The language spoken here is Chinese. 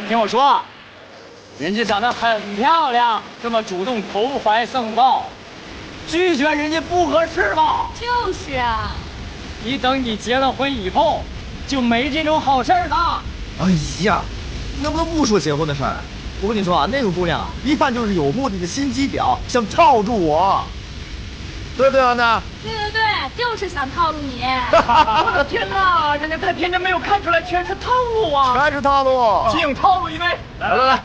聽我說，人家长得很漂亮，这麼主动投懷送抱，拒絕人家不合適吧？就是啊。你等你結了婚以後，就没這種好事了。哎呀，能不能不说结婚的事儿？我跟你说啊，那个姑娘一看就是有目的的心机婊，想套住我，对不对，安娜？对，就是想套路你。我的天哪，人家太天真，没有看出来全是套路啊！全是套路，请套路一位，来。来。